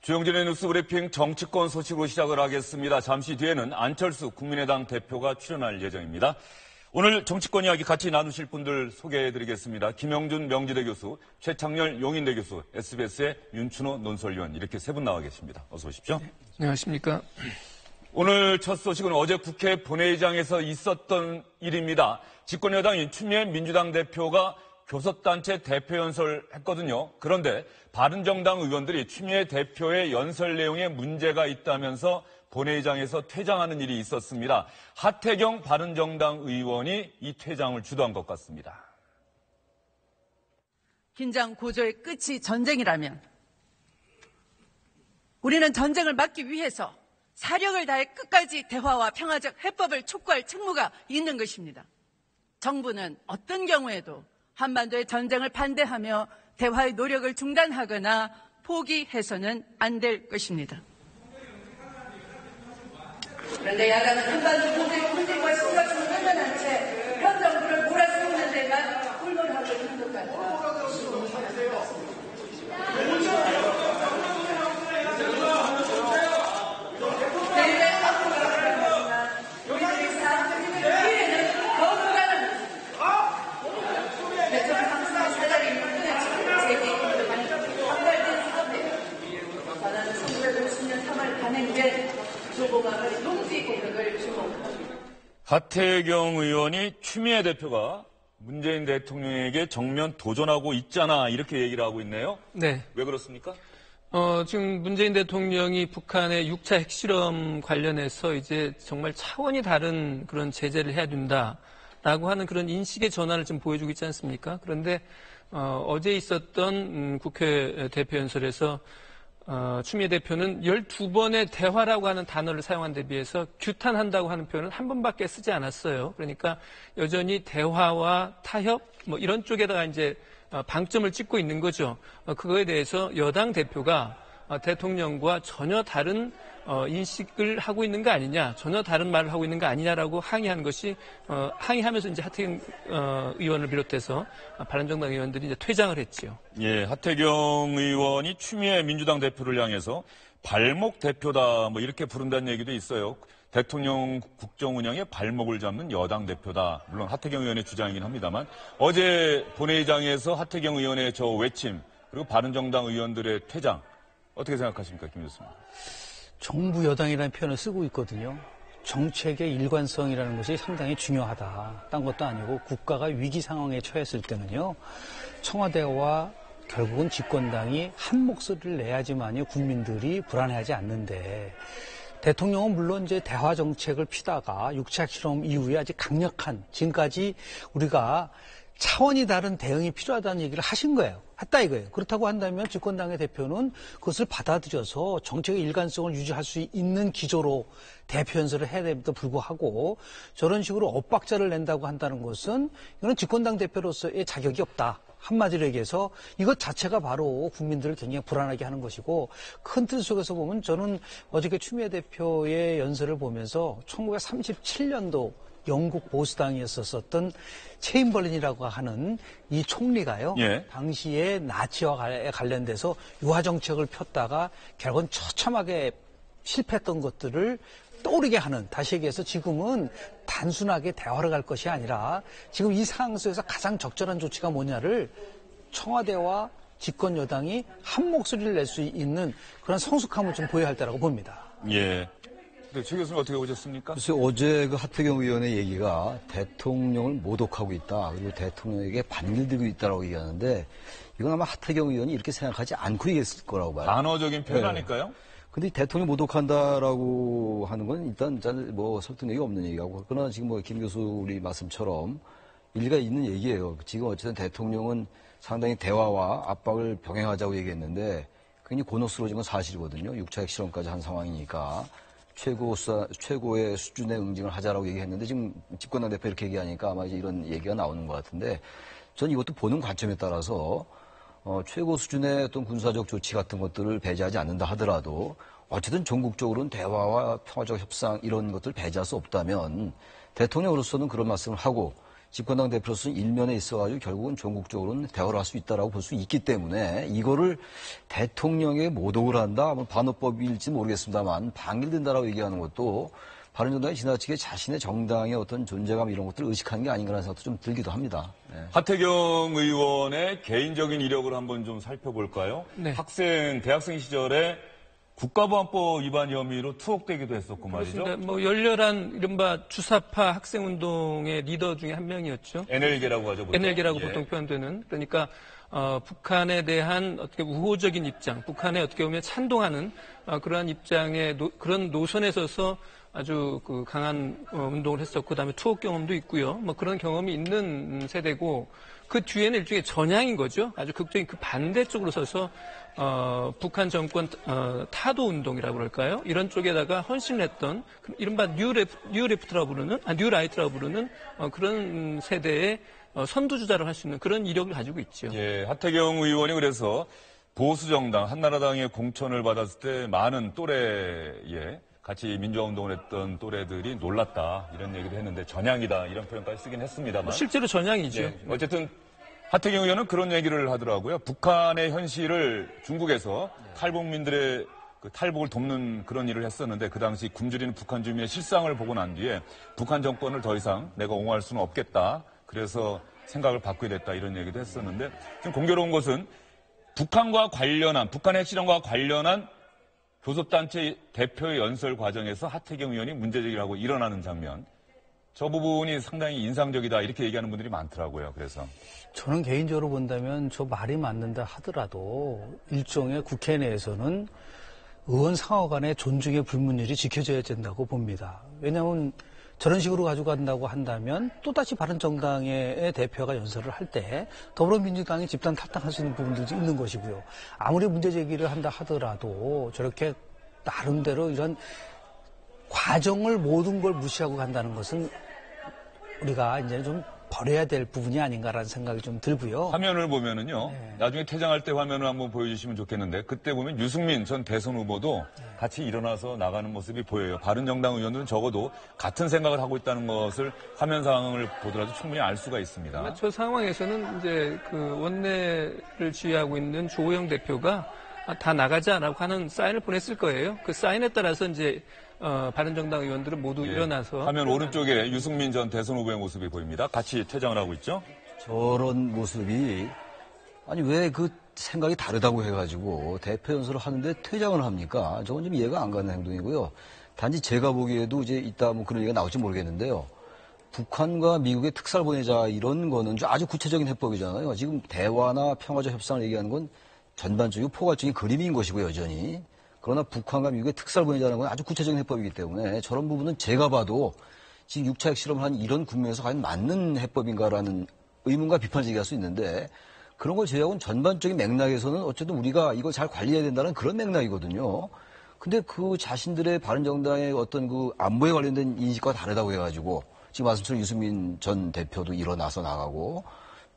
주영진의 뉴스 브리핑 정치권 소식으로 시작을 하겠습니다. 잠시 뒤에는 안철수 국민의당 대표가 출연할 예정입니다. 오늘 정치권 이야기 같이 나누실 분들 소개해드리겠습니다. 김영준 명지대 교수, 최창렬 용인대 교수, SBS의 윤춘호 논설위원 이렇게 세 분 나와 계십니다. 어서 오십시오. 네, 안녕하십니까. 오늘 첫 소식은 어제 국회 본회의장에서 있었던 일입니다. 집권여당인 추미애 민주당 대표가 교섭단체 대표 연설했거든요. 그런데 바른정당 의원들이 추미애 대표의 연설 내용에 문제가 있다면서 본회의장에서 퇴장하는 일이 있었습니다. 하태경 바른정당 의원이 이 퇴장을 주도한 것 같습니다. 긴장 고조의 끝이 전쟁이라면 우리는 전쟁을 막기 위해서 사력을 다해 끝까지 대화와 평화적 해법을 촉구할 책무가 있는 것입니다. 정부는 어떤 경우에도 한반도의 전쟁을 반대하며 대화의 노력을 중단하거나 포기해서는 안 될 것입니다. 그런데 야당은 한반도 분쟁과 심각성을 외면한 채 현 정부를 몰아세우는 데만 불문하고 있는 것 같습니다. 하태경 의원이 추미애 대표가 문재인 대통령에게 정면 도전하고 있잖아 이렇게 얘기를 하고 있네요. 네. 왜 그렇습니까? 지금 문재인 대통령이 북한의 6차 핵실험 관련해서 이제 정말 차원이 다른 그런 제재를 해야 된다라고 하는 그런 인식의 전환을 좀 보여주고 있지 않습니까? 그런데 어제 있었던 국회 대표 연설에서 추미애 대표는 12번의 대화라고 하는 단어를 사용한 데 비해서 규탄한다고 하는 표현은 한 번밖에 쓰지 않았어요. 그러니까 여전히 대화와 타협 뭐 이런 쪽에다가 이제 방점을 찍고 있는 거죠. 그거에 대해서 여당 대표가 대통령과 전혀 다른 인식을 하고 있는 거 아니냐, 전혀 다른 말을 하고 있는 거 아니냐라고 항의한 것이 항의하면서 이제 하태경 의원을 비롯해서 바른정당 의원들이 이제 퇴장을 했지요. 예, 하태경 의원이 추미애 민주당 대표를 향해서 발목 대표다 뭐 이렇게 부른다는 얘기도 있어요. 대통령 국정 운영에 발목을 잡는 여당 대표다. 물론 하태경 의원의 주장이긴 합니다만 어제 본회의장에서 하태경 의원의 저 외침 그리고 바른정당 의원들의 퇴장 어떻게 생각하십니까, 김 교수님? 정부 여당이라는 표현을 쓰고 있거든요. 정책의 일관성이라는 것이 상당히 중요하다. 딴 것도 아니고 국가가 위기 상황에 처했을 때는요. 청와대와 결국은 집권당이 한 목소리를 내야지만이 국민들이 불안해하지 않는데 대통령은 물론 이제 대화 정책을 피다가 6차 핵실험 이후에 아주 강력한 지금까지 우리가 차원이 다른 대응이 필요하다는 얘기를 하신 거예요. 했다 이거예요. 그렇다고 한다면 집권당의 대표는 그것을 받아들여서 정책의 일관성을 유지할 수 있는 기조로 대표 연설을 해야 됨에도 불구하고 저런 식으로 엇박자를 낸다고 한다는 것은 이거는 집권당 대표로서의 자격이 없다. 한마디로 얘기해서 이것 자체가 바로 국민들을 굉장히 불안하게 하는 것이고 큰 틀 속에서 보면 저는 어저께 추미애 대표의 연설을 보면서 1937년도 영국 보수당이었었던 체인벌린이라고 하는 이 총리가요. 예. 당시에 나치와 관련돼서 유화 정책을 폈다가 결국은 처참하게 실패했던 것들을 떠오르게 하는, 다시 얘기해서 지금은 단순하게 대화를 갈 것이 아니라 지금 이 상황 속에서 가장 적절한 조치가 뭐냐를 청와대와 집권 여당이 한 목소리를 낼 수 있는 그런 성숙함을 좀 보여야 할 때라고 봅니다. 예. 최 교수님 어떻게 보셨습니까? 글쎄 어제 그 하태경 의원의 얘기가 대통령을 모독하고 있다. 그리고 대통령에게 반길들고 있다라고 얘기하는데 이건 아마 하태경 의원이 이렇게 생각하지 않고 얘기했을 거라고 봐요. 단어적인 표현하니까요. 네. 근데 대통령 모독한다라고 하는 건 일단 뭐 설득력이 없는 얘기하고 그러나 지금 뭐 김 교수 우리 말씀처럼 일리가 있는 얘기예요. 지금 어쨌든 대통령은 상당히 대화와 압박을 병행하자고 얘기했는데 굉장히 곤혹스러워진 건 사실이거든요. 6차 핵실험까지 한 상황이니까. 최고의 수준의 응징을 하자라고 얘기했는데 지금 집권당 대표 이렇게 얘기하니까 아마 이제 이런 얘기가 나오는 것 같은데 전 이것도 보는 관점에 따라서 최고 수준의 어떤 군사적 조치 같은 것들을 배제하지 않는다 하더라도 어쨌든 전국적으로는 대화와 평화적 협상 이런 것들을 배제할 수 없다면 대통령으로서는 그런 말씀을 하고 집권당 대표로서는 일면에 있어가지고 결국은 전국적으로는 대화를 할 수 있다라고 볼 수 있기 때문에 이거를 대통령에 모독을 한다, 뭐 반어법일지 모르겠습니다만 방일된다라고 얘기하는 것도 바른정당이 지나치게 자신의 정당의 어떤 존재감 이런 것들을 의식하는 게 아닌가라는 생각도 좀 들기도 합니다. 네. 하태경 의원의 개인적인 이력을 한번 좀 살펴볼까요? 네. 대학생 시절에 국가보안법 위반 혐의로 투옥되기도 했었고 말이죠. 그렇습니다. 뭐 열렬한 이른바 주사파 학생운동의 리더 중에 한 명이었죠. NL계라고 하죠. 보통. NL계라고 예. 보통 표현되는. 그러니까 북한에 대한 어떻게 우호적인 입장, 북한에 어떻게 보면 찬동하는 그러한 입장의 그런 노선에 서서 아주 그 강한 운동을 했었고, 그다음에 투옥 경험도 있고요. 뭐 그런 경험이 있는 세대고, 그 뒤에는 일종의 전향인 거죠. 아주 극적인 그 반대쪽으로 서서 북한 정권 타도 운동이라고 그럴까요? 이런 쪽에다가 헌신을 했던 이른바 뉴레프트라고 부르는 뉴라이트라고 부르는 그런 세대의 선두주자를 할 수 있는 그런 이력을 가지고 있죠. 예, 하태경 의원이 그래서 보수정당 한나라당의 공천을 받았을 때 많은 또래에 같이 민주화운동을 했던 또래들이 놀랐다 이런 얘기도 했는데 전향이다 이런 표현까지 쓰긴 했습니다만 실제로 전향이죠. 예, 어쨌든 하태경 의원은 그런 얘기를 하더라고요. 북한의 현실을 중국에서 탈북민들의 그 탈북을 돕는 그런 일을 했었는데 그 당시 굶주리는 북한 주민의 실상을 보고 난 뒤에 북한 정권을 더 이상 내가 옹호할 수는 없겠다. 그래서 생각을 바꾸게 됐다 이런 얘기도 했었는데 지금 공교로운 것은 북한의 핵실험과 관련한 교섭단체 대표의 연설 과정에서 하태경 의원이 문제제기를 하고 일어나는 장면. 저 부분이 상당히 인상적이다 이렇게 얘기하는 분들이 많더라고요. 그래서 저는 개인적으로 본다면 저 말이 맞는다 하더라도 일종의 국회 내에서는 의원 상호 간의 존중의 불문율이 지켜져야 된다고 봅니다. 왜냐하면 저런 식으로 가져간다고 한다면 또다시 바른정당의 대표가 연설을 할 때 더불어민주당이 집단 탈당할 수 있는 부분들도 있는 것이고요. 아무리 문제 제기를 한다 하더라도 저렇게 나름대로 이런 과정을 모든 걸 무시하고 간다는 것은 우리가 이제 좀 버려야 될 부분이 아닌가라는 생각이 좀 들고요. 화면을 보면은요. 네. 나중에 퇴장할 때 화면을 한번 보여주시면 좋겠는데 그때 보면 유승민 전 대선 후보도 같이 일어나서 나가는 모습이 보여요. 바른정당 의원들은 적어도 같은 생각을 하고 있다는 것을 화면 상황을 보더라도 충분히 알 수가 있습니다. 저 상황에서는 이제 그 원내를 지휘하고 있는 조호영 대표가 다 나가자라고 하는 사인을 보냈을 거예요. 그 사인에 따라서 이제 바른정당 의원들은 모두 일어나서 화면 오른쪽에 유승민 전 대선 후보의 모습이 보입니다. 같이 퇴장을 하고 있죠. 저런 모습이 아니 왜 그 생각이 다르다고 해가지고 대표 연설을 하는데 퇴장을 합니까? 저건 좀 이해가 안 가는 행동이고요. 단지 제가 보기에도 이제 이따 뭐 그런 얘기가 나올지 모르겠는데요. 북한과 미국의 특사를 보내자 이런 거는 아주 구체적인 해법이잖아요. 지금 대화나 평화적 협상을 얘기하는 건 전반적이고 포괄적인 그림인 것이고 여전히. 그러나 북한과 미국의 특사를 보내자는 건 아주 구체적인 해법이기 때문에 저런 부분은 제가 봐도 지금 6차 핵실험을 한 이런 국면에서 과연 맞는 해법인가라는 의문과 비판을 제기할 수 있는데 그런 걸 제외하고는 전반적인 맥락에서는 어쨌든 우리가 이걸 잘 관리해야 된다는 그런 맥락이거든요. 근데 그 자신들의 바른정당의 어떤 그 안보에 관련된 인식과 다르다고 해가지고 지금 말씀처럼 유승민 전 대표도 일어나서 나가고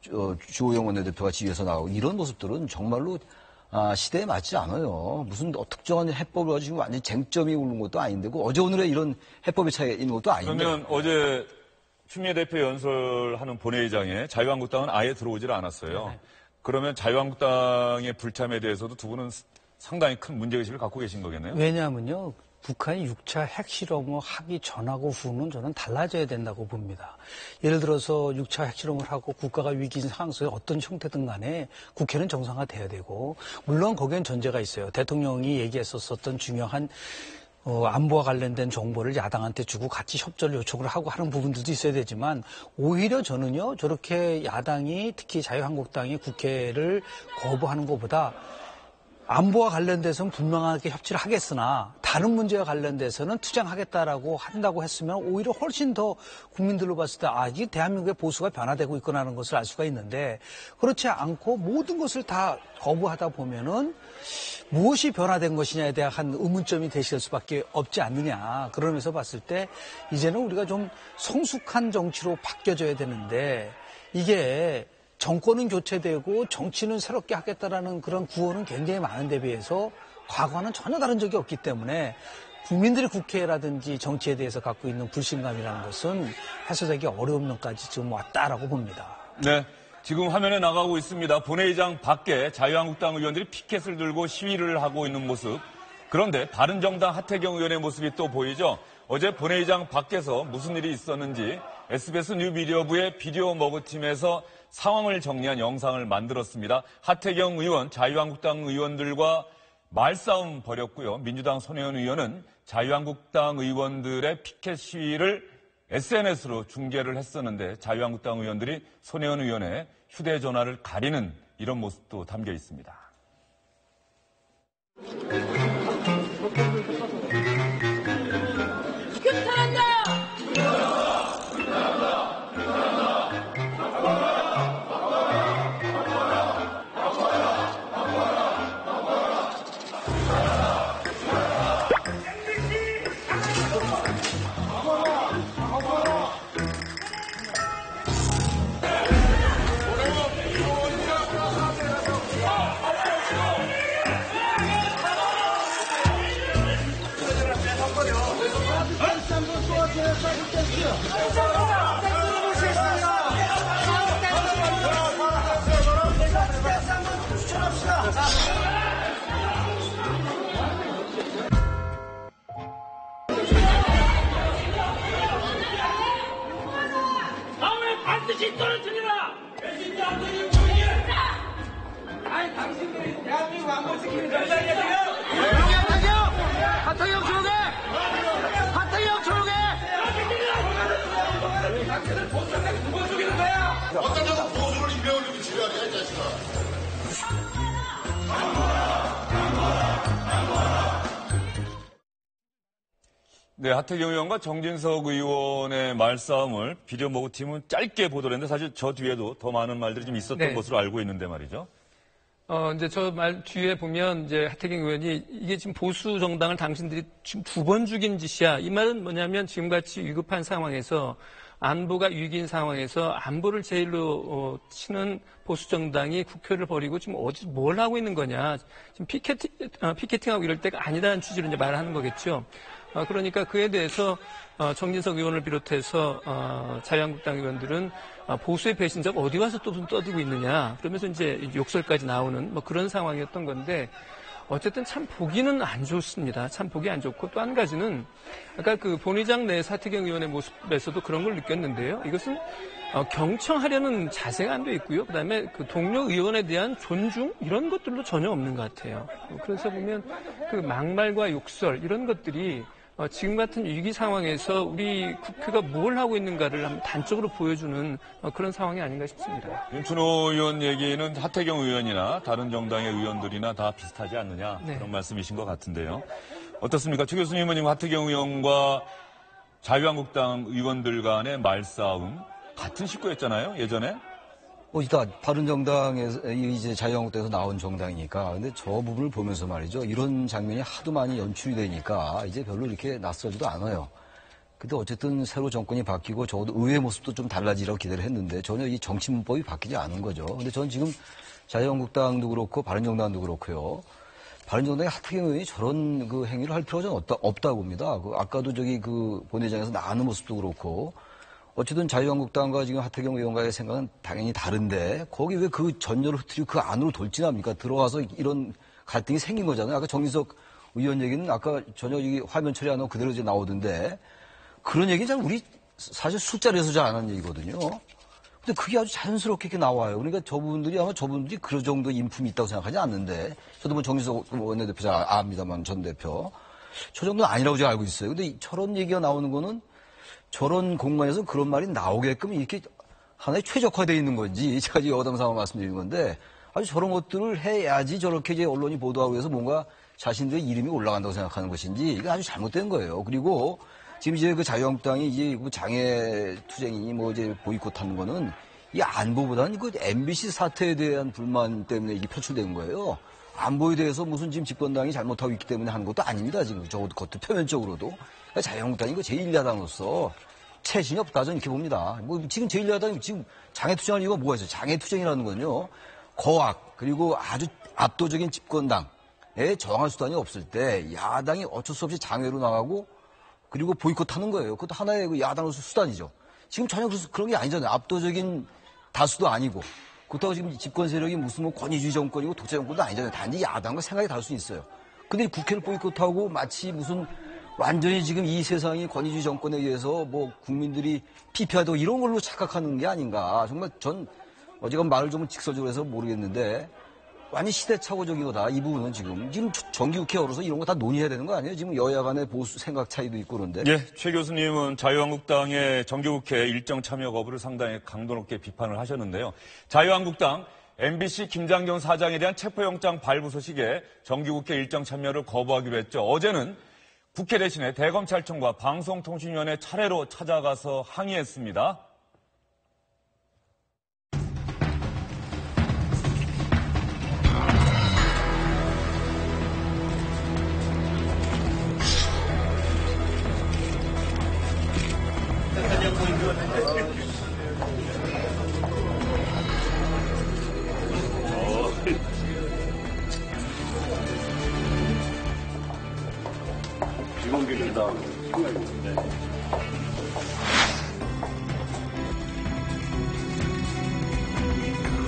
주호영 원내대표가 지휘해서 나가고 이런 모습들은 정말로 시대에 맞지 않아요. 무슨 특정한 해법을 가지고 지금 완전히 쟁점이 오는 것도 아닌데, 어제 오늘의 이런 해법의 차이가 있는 것도 아닌데. 그러면 어제 추미애 대표 연설하는 본회의장에 자유한국당은 아예 들어오질 않았어요. 네. 그러면 자유한국당의 불참에 대해서도 두 분은 상당히 큰 문제의식을 갖고 계신 거겠네요. 왜냐하면요. 북한이 6차 핵실험을 하기 전하고 후는 저는 달라져야 된다고 봅니다. 예를 들어서 6차 핵실험을 하고 국가가 위기인 상황 속에 어떤 형태든 간에 국회는 정상화돼야 되고 물론 거기엔 전제가 있어요. 대통령이 얘기했었던 중요한 안보와 관련된 정보를 야당한테 주고 같이 협조를 요청을 하고 하는 부분들도 있어야 되지만 오히려 저는요. 저렇게 야당이 특히 자유한국당이 국회를 거부하는 것보다 안보와 관련돼서는 분명하게 협치를 하겠으나 다른 문제와 관련돼서는 투쟁하겠다라고 한다고 했으면 오히려 훨씬 더 국민들로 봤을 때 이게 대한민국의 보수가 변화되고 있구나 하는 것을 알 수가 있는데 그렇지 않고 모든 것을 다 거부하다 보면은 무엇이 변화된 것이냐에 대한 의문점이 대실 수밖에 없지 않느냐. 그러면서 봤을 때 이제는 우리가 좀 성숙한 정치로 바뀌어져야 되는데 이게 정권은 교체되고 정치는 새롭게 하겠다라는 그런 구호는 굉장히 많은 데 비해서 과거와는 전혀 다른 적이 없기 때문에 국민들의 국회라든지 정치에 대해서 갖고 있는 불신감이라는 것은 해소되기 어려운 면까지 지금 왔다라고 봅니다. 네. 지금 화면에 나가고 있습니다. 본회의장 밖에 자유한국당 의원들이 피켓을 들고 시위를 하고 있는 모습. 그런데 바른정당 하태경 의원의 모습이 또 보이죠. 어제 본회의장 밖에서 무슨 일이 있었는지 SBS 뉴미디어부의 비디오 머그팀에서 상황을 정리한 영상을 만들었습니다. 하태경 의원, 자유한국당 의원들과 말싸움 벌였고요. 민주당 손혜원 의원은 자유한국당 의원들의 피켓 시위를 SNS로 중계를 했었는데 자유한국당 의원들이 손혜원 의원의 휴대전화를 가리는 이런 모습도 담겨 있습니다. 다음에 반드시 떨어뜨리라! 아니, 당신들이 대한민국 안보 지키는 전략이에요! 하태경 조용해! 하태경 조용해! 당신은 보수당에서 누가 죽이는 거야? 어떤 자가 보수를 임명을 지뢰하냐, 이 자식아. 네, 하태경 의원과 정진석 의원의 말싸움을 비디오 머그팀은 짧게 보도를 했는데 사실 저 뒤에도 더 많은 말들이 좀 있었던 네. 것으로 알고 있는데 말이죠. 이제 저 말 뒤에 보면 이제 하태경 의원이 이게 지금 보수 정당을 당신들이 지금 2번 죽인 짓이야. 이 말은 뭐냐면 지금같이 위급한 상황에서 안보가 위기인 상황에서 안보를 제일로 치는 보수 정당이 국회를 벌이고 지금 어디 뭘 하고 있는 거냐. 지금 피켓팅하고 이럴 때가 아니라는 취지로 이제 말을 하는 거겠죠. 그러니까 그에 대해서 정진석 의원을 비롯해서 자유한국당 의원들은 보수의 배신자가 어디 가서 또 떠들고 있느냐 그러면서 이제 욕설까지 나오는 뭐 그런 상황이었던 건데 어쨌든 참 보기는 안 좋습니다. 참 보기 안 좋고 또 한 가지는 아까 그 본의장 내 하태경 의원의 모습에서도 그런 걸 느꼈는데요. 이것은 경청하려는 자세가 안 돼 있고요. 그다음에 그 동료 의원에 대한 존중 이런 것들도 전혀 없는 것 같아요. 그래서 보면 그 막말과 욕설 이런 것들이 지금 같은 위기 상황에서 우리 국회가 뭘 하고 있는가를 한번 단적으로 보여주는 그런 상황이 아닌가 싶습니다. 윤춘호 의원 얘기는 하태경 의원이나 다른 정당의 의원들이나 다 비슷하지 않느냐 네. 그런 말씀이신 것 같은데요. 어떻습니까? 최 교수님은 하태경 의원과 자유한국당 의원들 간의 말싸움 같은 식구였잖아요, 예전에? 일단 바른정당에서 이제 자유한국당에서 나온 정당이니까 근데 저 부분을 보면서 말이죠. 이런 장면이 하도 많이 연출이 되니까 이제 별로 이렇게 낯설지도 않아요. 근데 어쨌든 새로 정권이 바뀌고 적어도 의회 모습도 좀 달라지라고 기대를 했는데 전혀 이 정치 문법이 바뀌지 않은 거죠. 근데 저는 지금 자유한국당도 그렇고 바른정당도 그렇고요. 바른정당의 하태경 의원이 저런 그 행위를 할 필요가 좀 없다고 봅니다. 아까도 저기 그 본회의장에서 나가는 모습도 그렇고 어쨌든 자유한국당과 지금 하태경 의원과의 생각은 당연히 다른데 거기 왜 그 전열을 흐트리고 그 안으로 돌진합니까? 들어가서 이런 갈등이 생긴 거잖아요. 아까 정진석 의원 얘기는 아까 전혀 이 화면 처리 안 하고 그대로 이제 나오던데 그런 얘기는 잘 우리 사실 술자리에서 잘 안 하는 얘기거든요. 근데 그게 아주 자연스럽게 이렇게 나와요. 그러니까 저분들이 그 정도 인품이 있다고 생각하지 않는데 저도 뭐 정진석 원내대표 잘 압니다만 전 대표 저 정도는 아니라고 제가 알고 있어요. 근데 저런 얘기가 나오는 거는 저런 공간에서 그런 말이 나오게끔 이렇게 하나의 최적화되어 있는 건지 제가 지금 여담삼아 말씀드리는 건데 아주 저런 것들을 해야지 저렇게 이제 언론이 보도하고 해서 뭔가 자신들의 이름이 올라간다고 생각하는 것인지 이게 아주 잘못된 거예요. 그리고 지금 이제 그 자유한국당이 이제 장애 투쟁이니 뭐 이제 보이콧하는 거는 이 안보보다는 그 MBC 사태에 대한 불만 때문에 이게 표출된 거예요. 안보에 대해서 무슨 지금 집권당이 잘못하고 있기 때문에 하는 것도 아닙니다. 지금 적어도 겉으로 표면적으로도. 그러니까 자유한국당이 그 제1야당으로서 체신이 없다 저는 이렇게 봅니다. 뭐 지금 제1야당이 지금 장애투쟁할 이유가 뭐가 있어요? 장애투쟁이라는 건요. 거악 그리고 아주 압도적인 집권당 저항할 수단이 없을 때 야당이 어쩔 수 없이 장외로 나가고 그리고 보이콧하는 거예요. 그것도 하나의 그 야당으로서 수단이죠. 지금 전혀 그런 게 아니잖아요. 압도적인 다수도 아니고. 그렇다고 지금 집권 세력이 무슨 뭐 권위주의 정권이고 독재 정권도 아니잖아요. 단지 야당과 생각이 다를 수 있어요. 근데 국회를 보이콧하고 마치 무슨 완전히 지금 이 세상이 권위주의 정권에 의해서 뭐 국민들이 피폐하다고 이런 걸로 착각하는 게 아닌가. 정말 전 어제가 말을 좀 직설적으로 해서 모르겠는데 완전 시대착오적이거다. 이 부분은 지금 정기국회 열어서 이런 거 다 논의해야 되는 거 아니에요? 지금 여야 간의 보수 생각 차이도 있고 그런데. 예, 최 교수님은 자유한국당의 정기국회 일정 참여 거부를 상당히 강도 높게 비판을 하셨는데요. 자유한국당 MBC 김장경 사장에 대한 체포영장 발부 소식에 정기국회 일정 참여를 거부하기로 했죠. 어제는 국회 대신에 대검찰청과 방송통신위원회 차례로 찾아가서 항의했습니다.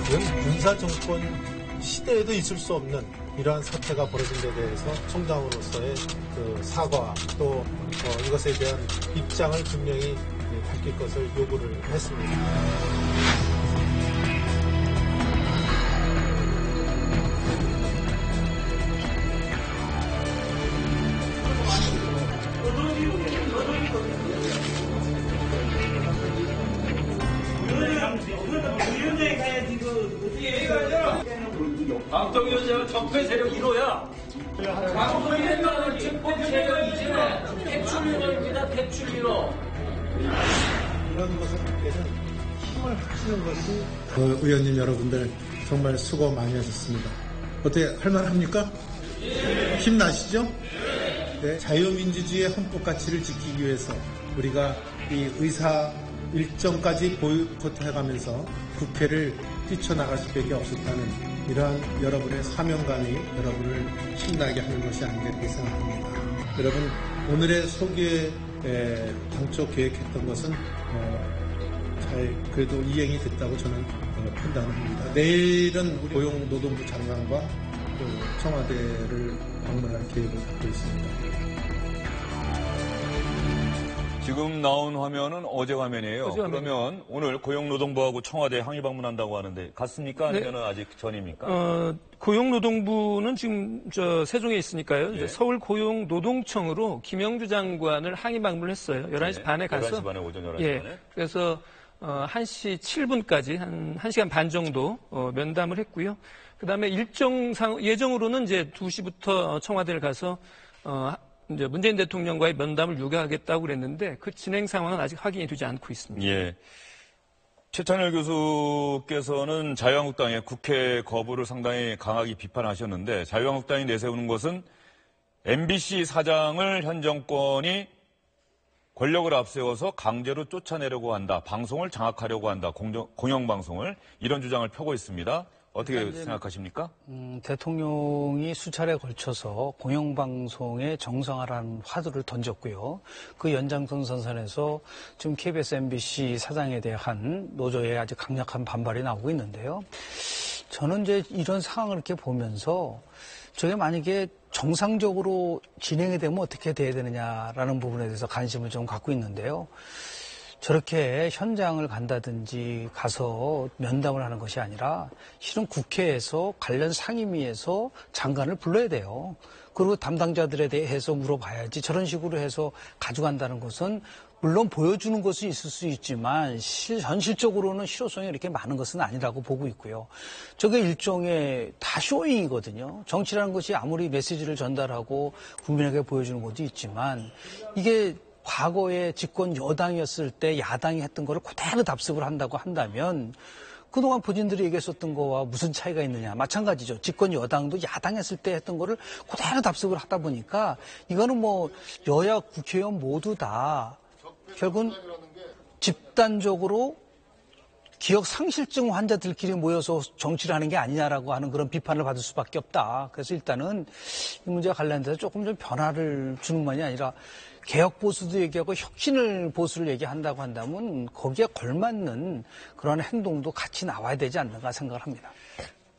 지금 군사정권 시대에도 있을 수 없는 이러한 사태가 벌어진 데 대해서 총장으로서의 그 사과 또 이것에 대한 입장을 분명히 밝힐 것을 요구를 했습니다. 방통위원장은 적폐 세력 1호야. 방통위원장은 적폐 세력 2호. 대출 1호입니다. 대출 1호. 이런 것을 할 때는 힘을 합치는 것이 의원님 여러분들 정말 수고 많이 하셨습니다. 어떻게 할만합니까? 힘나시죠? 네, 자유민주주의의 헌법 가치를 지키기 위해서 우리가 이 의사 일정까지 보이콧해가면서 국회를 뛰쳐나갈 수밖에 없었다는 이러한 여러분의 사명감이 여러분을 신나게 하는 것이 아닌가 이렇게 생각합니다. 여러분 오늘의 소기에 당초 계획했던 것은 잘 그래도 이행이 됐다고 저는 판단합니다. 내일은 우리 고용노동부 장관과 또 청와대를 방문할 계획을 갖고 있습니다. 지금 나온 화면은 어제 화면이에요. 그러면 오늘 고용노동부하고 청와대 항의 방문한다고 하는데 갔습니까? 아니면 아직 전입니까? 고용노동부는 지금 세종에 있으니까요. 네. 서울 고용노동청으로 김영주 장관을 항의 방문을 했어요. 11시 반에 가서. 11시 반에 오전 11시 예. 반에. 그래서 1시 7분까지 한 1시간 반 정도 면담을 했고요. 그다음에 예정으로는 이제 2시부터 청와대를 가서 이제 문재인 대통령과의 면담을 요구하겠다고 그랬는데 그 진행 상황은 아직 확인이 되지 않고 있습니다. 예. 최찬열 교수께서는 자유한국당의 국회 거부를 상당히 강하게 비판하셨는데 자유한국당이 내세우는 것은 MBC 사장을 현 정권이 권력을 앞세워서 강제로 쫓아내려고 한다. 방송을 장악하려고 한다. 공영방송을. 이런 주장을 펴고 있습니다. 어떻게 생각하십니까? 대통령이 수차례 걸쳐서 공영방송의 정상화라는 화두를 던졌고요. 그 연장선상에서 지금 KBS, MBC 사장에 대한 노조의 아주 강력한 반발이 나오고 있는데요. 저는 이제 이런 상황을 이렇게 보면서 저게 만약에 정상적으로 진행이 되면 어떻게 돼야 되느냐라는 부분에 대해서 관심을 좀 갖고 있는데요. 저렇게 현장을 간다든지 가서 면담을 하는 것이 아니라 실은 국회에서 관련 상임위에서 장관을 불러야 돼요. 그리고 담당자들에 대해서 물어봐야지 저런 식으로 해서 가져간다는 것은 물론 보여주는 것은 있을 수 있지만 현실적으로는 실효성이 이렇게 많은 것은 아니라고 보고 있고요. 저게 일종의 다 쇼잉이거든요. 정치라는 것이 아무리 메시지를 전달하고 국민에게 보여주는 것도 있지만 이게 과거에 집권 여당이었을 때 야당이 했던 거를 그대로 답습을 한다고 한다면 그동안 본인들이 얘기했었던 거와 무슨 차이가 있느냐. 마찬가지죠. 집권 여당도 야당했을 때 했던 거를 그대로 답습을 하다 보니까 이거는 뭐 여야 국회의원 모두 다 결국은 집단적으로 기억 상실증 환자들끼리 모여서 정치를 하는 게 아니냐라고 하는 그런 비판을 받을 수밖에 없다. 그래서 일단은 이 문제와 관련돼서 조금 좀 변화를 주는 것만이 아니라 개혁 보수도 얘기하고 혁신을 보수를 얘기한다고 한다면 거기에 걸맞는 그런 행동도 같이 나와야 되지 않는가 생각을 합니다.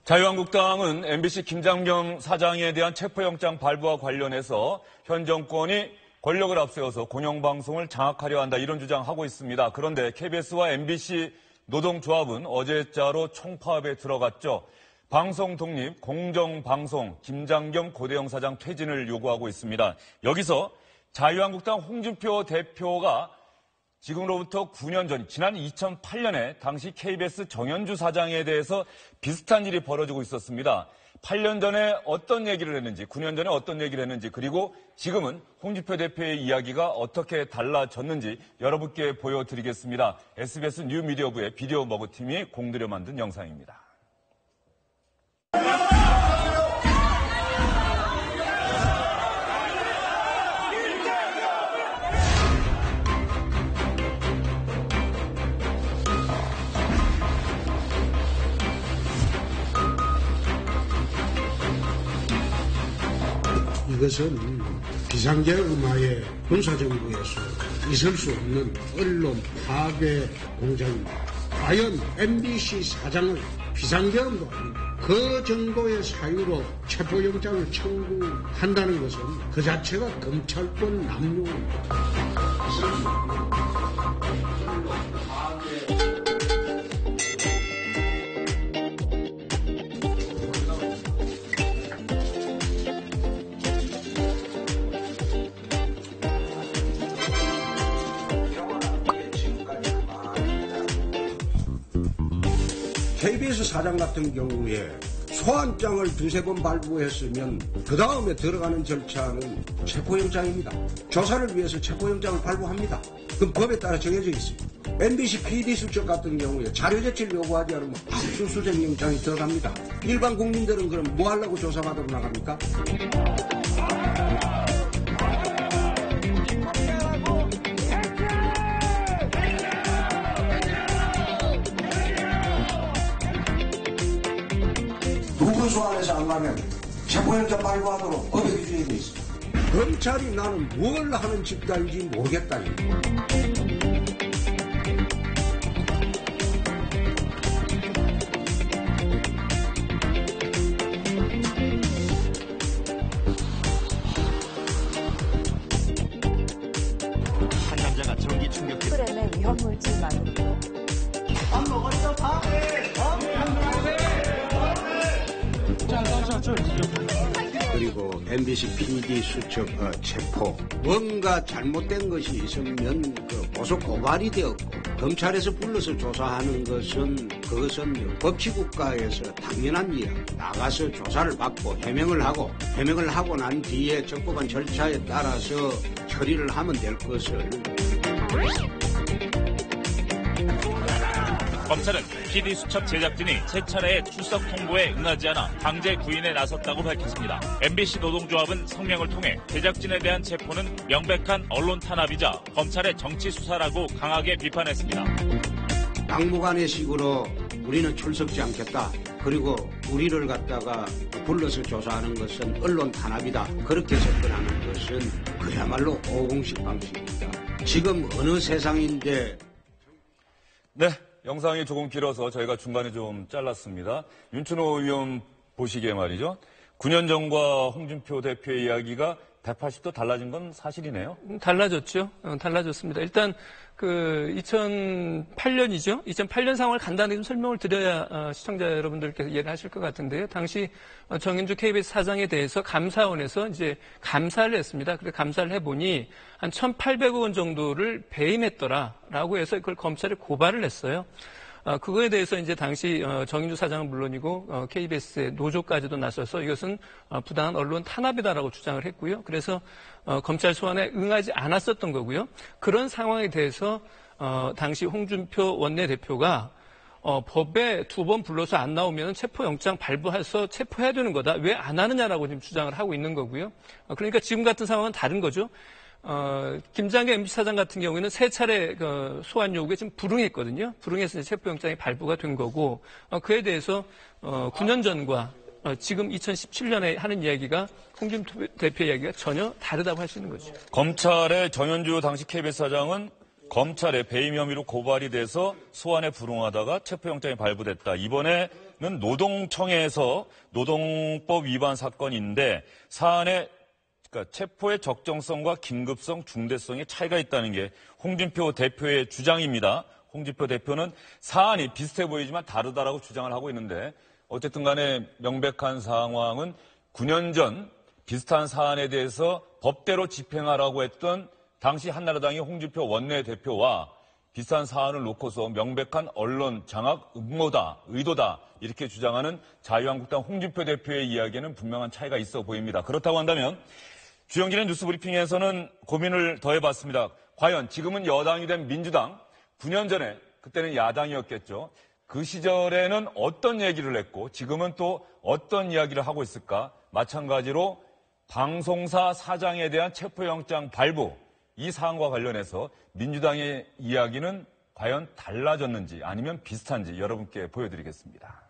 자유한국당은 MBC 김장겸 사장에 대한 체포영장 발부와 관련해서 현 정권이 권력을 앞세워서 공영방송을 장악하려 한다 이런 주장하고 있습니다. 그런데 KBS와 MBC 노동조합은 어제자로 총파업에 들어갔죠. 방송 독립, 공정방송, 김장겸 고대영 사장 퇴진을 요구하고 있습니다. 여기서 자유한국당 홍준표 대표가 지금으로부터 9년 전, 지난 2008년에 당시 KBS 정현주 사장에 대해서 비슷한 일이 벌어지고 있었습니다. 8년 전에 어떤 얘기를 했는지, 9년 전에 어떤 얘기를 했는지, 그리고 지금은 홍준표 대표의 이야기가 어떻게 달라졌는지 여러분께 보여드리겠습니다. SBS 뉴미디어부의 비디오 머그팀이 공들여 만든 영상입니다. 이것은 비상계 음하의 군사정부에서 있을 수 없는 언론 파괴 공작입니다. 과연 MBC 사장을 비상계엄도 아닙니다. 그 정도의 사유로 체포영장을 청구한다는 것은 그 자체가 검찰권 남용입니다. KBS 사장 같은 경우에 소환장을 2-3번 발부했으면 그 다음에 들어가는 절차는 체포영장입니다. 조사를 위해서 체포영장을 발부합니다. 그럼 법에 따라 정해져 있습니다. MBC PD 수첩 같은 경우에 자료 제출 요구하지 않으면 압수수색 영장이 들어갑니다. 일반 국민들은 그럼 뭐 하려고 조사받으러 나갑니까? 소환해서 안 가면 체포영장 발부하도록 법에 규정이 되어 있습니다. 검찰이 나는 뭘 하는 집단인지 모르겠다. 한 남자가 전기 충격. 프렘의 위험물질만으로도 밥 먹었어? 밥? 그리고 MBC PD 수첩 체포 뭔가 잘못된 것이 있으면 보소 고발이 되었고 검찰에서 불러서 조사하는 것은 그것은 법치국가에서 당연한 일. 나가서 조사를 받고 해명을 하고 난 뒤에 적법한 절차에 따라서 처리를 하면 될 것을. 검찰은 PD수첩 제작진이 세 차례의 출석 통보에 응하지 않아 강제 구인에 나섰다고 밝혔습니다. MBC 노동조합은 성명을 통해 제작진에 대한 체포는 명백한 언론 탄압이자 검찰의 정치 수사라고 강하게 비판했습니다. 막무가내 식으로 우리는 출석지 않겠다. 그리고 우리를 갖다가 불러서 조사하는 것은 언론 탄압이다. 그렇게 접근하는 것은 그야말로 오공식 방식입니다. 지금 어느 세상인데. 네. 영상이 조금 길어서 저희가 중간에 좀 잘랐습니다. 윤춘호 의원 보시기에 말이죠. 9년 전과 홍준표 대표의 이야기가 180도 달라진 건 사실이네요. 달라졌죠. 달라졌습니다. 일단 2008년이죠. 2008년 상황을 간단히 좀 설명을 드려야 시청자 여러분들께서 이해를 하실 것 같은데요. 당시 정현주 KBS 사장에 대해서 감사원에서 이제 감사를 했습니다. 그래서 감사를 해보니 한 1,800억 원 정도를 배임했더라라고 해서 그걸 검찰에 고발을 했어요. 그거에 대해서 이제 당시 정인주 사장은 물론이고 KBS의 노조까지도 나서서 이것은 부당한 언론 탄압이다라고 주장을 했고요. 그래서 검찰 소환에 응하지 않았었던 거고요. 그런 상황에 대해서 당시 홍준표 원내대표가 법에 2번 불러서 안 나오면 체포영장 발부해서 체포해야 되는 거다. 왜 안 하느냐라고 지금 주장을 하고 있는 거고요. 그러니까 지금 같은 상황은 다른 거죠. 김장겸 MBC 사장 같은 경우에는 3차례 소환 요구에 지금 불응했거든요. 불응해서 체포영장이 발부가 된 거고, 그에 대해서 9년 전과 지금 2017년에 하는 이야기가 홍준표 대표 이야기가 전혀 다르다고 할 수 있는 거죠. 검찰의 전현주 당시 KBS 사장은 검찰의 배임 혐의로 고발이 돼서 소환에 불응하다가 체포영장이 발부됐다. 이번에는 노동청에서 노동법 위반 사건인데 사안에 그러니까 체포의 적정성과 긴급성, 중대성의 차이가 있다는 게 홍준표 대표의 주장입니다. 홍준표 대표는 사안이 비슷해 보이지만 다르다라고 주장을 하고 있는데 어쨌든 간에 명백한 상황은 9년 전 비슷한 사안에 대해서 법대로 집행하라고 했던 당시 한나라당의 홍준표 원내대표와 비슷한 사안을 놓고서 명백한 언론 장악 의도다 이렇게 주장하는 자유한국당 홍준표 대표의 이야기에는 분명한 차이가 있어 보입니다. 그렇다고 한다면 주영진의 뉴스브리핑에서는 고민을 더해봤습니다. 과연 지금은 여당이 된 민주당 9년 전에 그때는 야당이었겠죠. 그 시절에는 어떤 얘기를 했고 지금은 또 어떤 이야기를 하고 있을까? 마찬가지로 방송사 사장에 대한 체포영장 발부 이 사안과 관련해서 민주당의 이야기는 과연 달라졌는지 아니면 비슷한지 여러분께 보여드리겠습니다.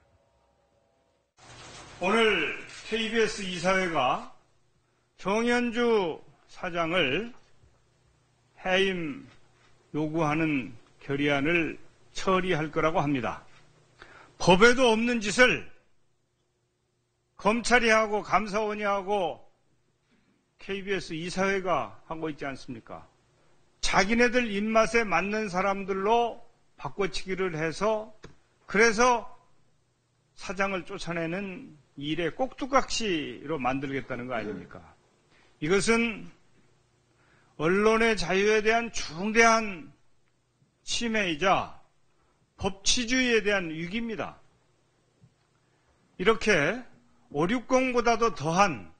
오늘 KBS 이사회가 정현주 사장을 해임 요구하는 결의안을 처리할 거라고 합니다. 법에도 없는 짓을 검찰이 하고 감사원이 하고 KBS 이사회가 하고 있지 않습니까? 자기네들 입맛에 맞는 사람들로 바꿔치기를 해서 그래서 사장을 쫓아내는 일의 꼭두각시로 만들겠다는 거 아닙니까? 이것은 언론의 자유에 대한 중대한 침해이자 법치주의에 대한 위기입니다. 이렇게 560보다도 더한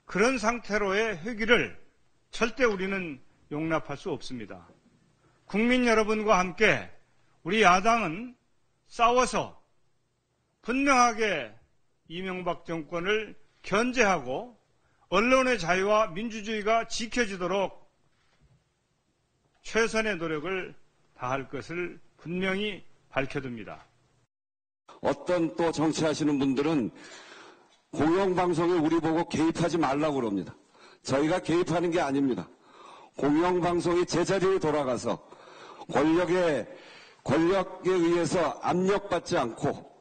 그런 상태로의 회귀를 절대 우리는 용납할 수 없습니다. 국민 여러분과 함께 우리 야당은 싸워서 분명하게 이명박 정권을 견제하고 언론의 자유와 민주주의가 지켜지도록 최선의 노력을 다할 것을 분명히 밝혀둡니다. 어떤 또 정치하시는 분들은 공영방송에 우리 보고 개입하지 말라고 그럽니다. 저희가 개입하는 게 아닙니다. 공영방송이 제자리에 돌아가서 권력에 의해서 압력받지 않고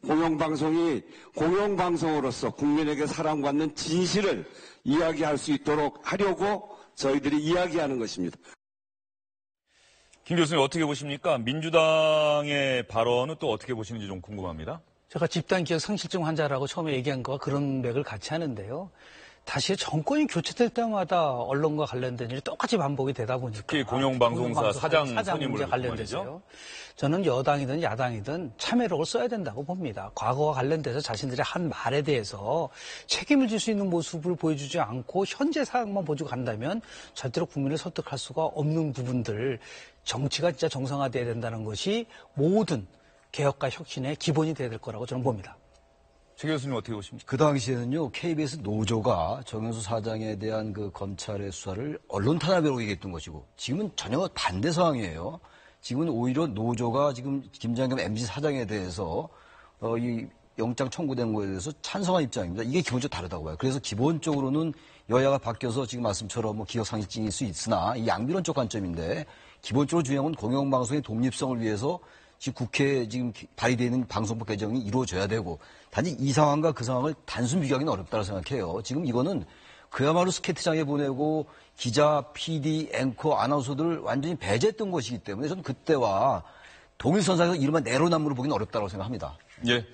공영방송이 공영방송으로서 국민에게 사랑받는 진실을 이야기할 수 있도록 하려고 저희들이 이야기하는 것입니다. 김 교수님 어떻게 보십니까? 민주당의 발언은 또 어떻게 보시는지 좀 궁금합니다. 제가 집단기억 상실증 환자라고 처음에 얘기한 거와 그런 맥을 같이 하는데요. 다시 정권이 교체될 때마다 언론과 관련된 일이 똑같이 반복이 되다 보니까 특히 공영방송사 사장 문제 관련돼서요. 저는 여당이든 야당이든 참여력을 써야 된다고 봅니다. 과거와 관련돼서 자신들이 한 말에 대해서 책임을 질 수 있는 모습을 보여주지 않고 현재 상황만 보여주고 간다면 절대로 국민을 설득할 수가 없는 부분들, 정치가 진짜 정상화돼야 된다는 것이 모든 개혁과 혁신의 기본이 돼야 될 거라고 저는 봅니다. 최 교수님 어떻게 보십니까? 그 당시에는요, KBS 노조가 정현수 사장에 대한 그 검찰의 수사를 언론 탄압이라고 얘기했던 것이고, 지금은 전혀 반대 상황이에요. 지금은 오히려 노조가 지금 김장겸 MBC 사장에 대해서, 이 영장 청구된 거에 대해서 찬성한 입장입니다. 이게 기본적으로 다르다고 봐요. 그래서 기본적으로는 여야가 바뀌어서 지금 말씀처럼 뭐 기억상실증일 수 있으나, 이 양비론적 관점인데, 기본적으로 중요한 건 공영방송의 독립성을 위해서 지금 국회에 지금 발의되어 있는 방송법 개정이 이루어져야 되고, 단지 이 상황과 그 상황을 단순 비교하기는 어렵다고 생각해요. 지금 이거는 그야말로 스케이트장에 보내고 기자, PD, 앵커, 아나운서들을 완전히 배제했던 것이기 때문에 저는 그때와 동일선상에서 이른바 내로남불을 보기는 어렵다고 생각합니다. 예.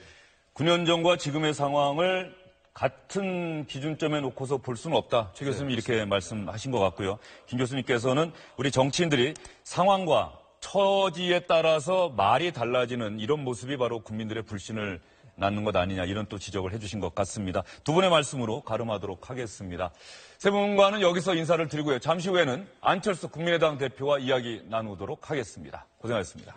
9년 전과 지금의 상황을 같은 기준점에 놓고서 볼 수는 없다. 최 교수님 이렇게 말씀하신 것 같고요. 김 교수님께서는 우리 정치인들이 상황과 처지에 따라서 말이 달라지는 이런 모습이 바로 국민들의 불신을 낳는 것 아니냐 이런 또 지적을 해주신 것 같습니다. 두 분의 말씀으로 가름하도록 하겠습니다. 세 분과는 여기서 인사를 드리고요. 잠시 후에는 안철수 국민의당 대표와 이야기 나누도록 하겠습니다. 고생하셨습니다.